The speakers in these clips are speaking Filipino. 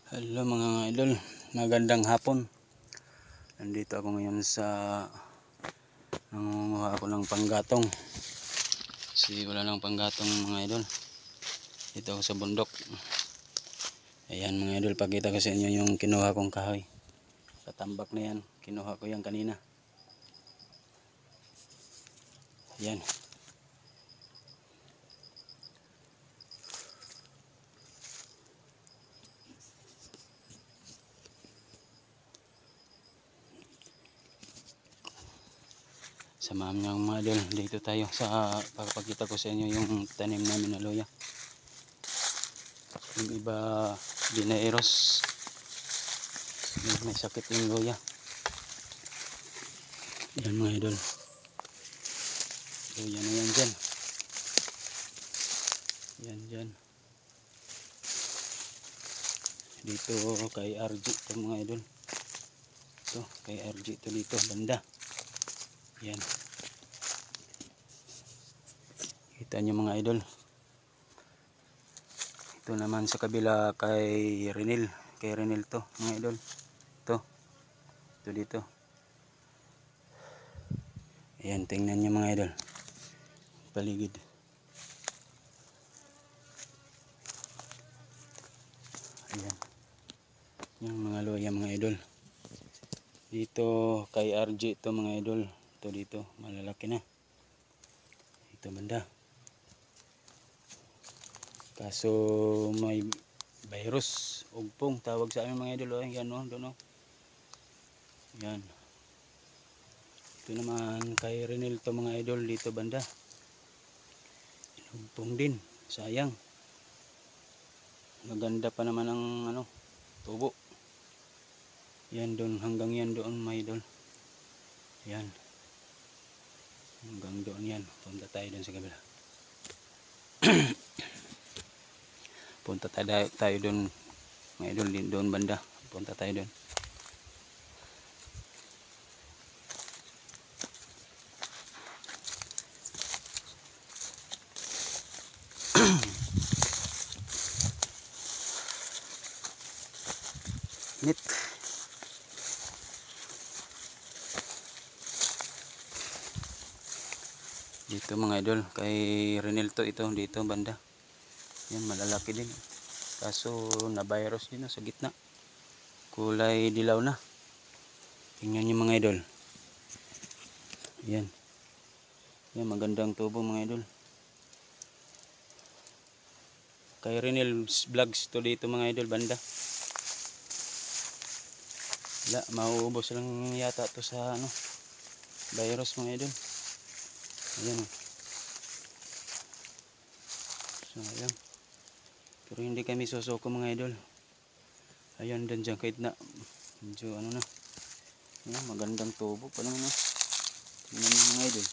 Hello mga idol, magandang hapon. Nandito ako ngayon sa nangunguha ako ng panggatong. Kasi wala lang panggatong mga idol. Dito ako sa bundok. Ayan mga idol, pakita ko sa inyo yung kinuha kong kahoy. Sa tambak na yan, kinuha ko yan kanina. Ayan. Samahan niyo mga idol, dito tayo sa papakita ko sa inyo yung tanim namin na luya. Yung iba dinairos, may sakit yung luya. Yan mga idol, luya na yan dyan. Yan dyan. Dito kay RG ito mga idol. Ito kay RG ito dito banda. Yan. Kita nyo mga idol. Ito naman sa kabila kay Renil. Kay Renil to mga idol. Ito. Ito dito. Ayan, tingnan nyo mga idol. Paligid. Ayan. Yung mga luya mga idol. Dito kay RG ito mga idol. Ito dito. Malalaki na. Ito banda. Kaso may virus. Ugpong tawag sa amin mga idol. Yan o. Doon o. Yan. Ito naman kay Renil to mga idol. Dito banda. Ugpong din. Sayang. Maganda pa naman ang tubo. Yan doon. Hanggang yan doon mga idol. Yan. Hanggang doon yan. Punta tayo doon sa kabila. Punta tayo doon mga idol, doon banda. Punta tayo doon. Nit. Dito mga idol, kay Renil to ito dito banda. Yan malalaki din. Kaso na virus din sa gitna. Kulay dilaw na. Tingnan niyo mga idol. Yan. Yan magandang tubo mga idol. Kay Renil Vlogs to dito mga idol banda. Wala, mauubos lang yata to sa virus mga idol. Ayan o. So ayan. Pero hindi kami susuko mga idol. Ayan din dyan kahit na medyo na. Ayan, magandang tubo pa naman. Tingnan mo mga idol.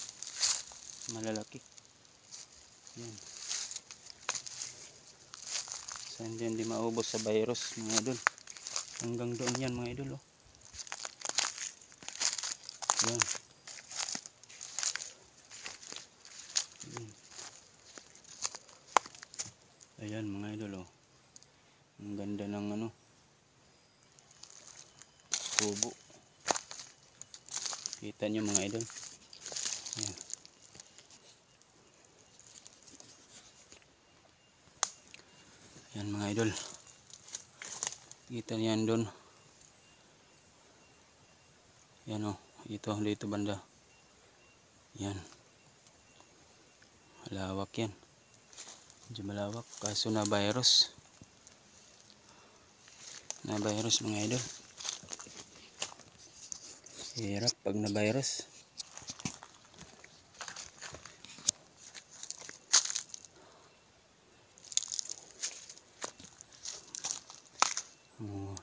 Malalaki. Ayan. So hindi maubos sa virus mga idol. Hanggang doon yan mga idol. Ayan. Ayan mga idol ang ganda ng tubo. Kita nyo mga idol. Ayan. Ayan mga idol. Kita niyan doon. Ayan ito dito banda. Ayan. Malawak yan. Medyo malawak. Kaso na virus. Na virus mga idol. Hirap pag na virus.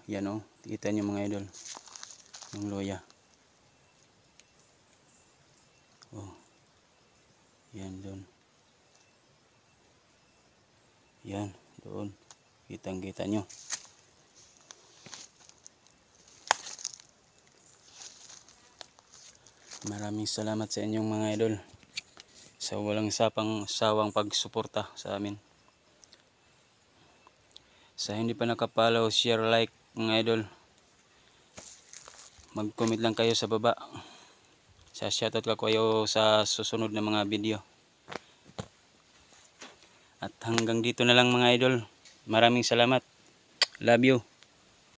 Yan kita nyo mga idol. Yung luya. Yan doon. Yan doon. Kitang kita nyo. Maraming salamat sa inyong mga idol sa walang sawang pagsuporta sa amin. Sa hindi pa nakapollow, share, like mga idol. Mag-comment lang kayo sa baba. Sa shoutout ko kayo sa susunod na mga video. At hanggang dito na lang mga idol. Maraming salamat. Love you.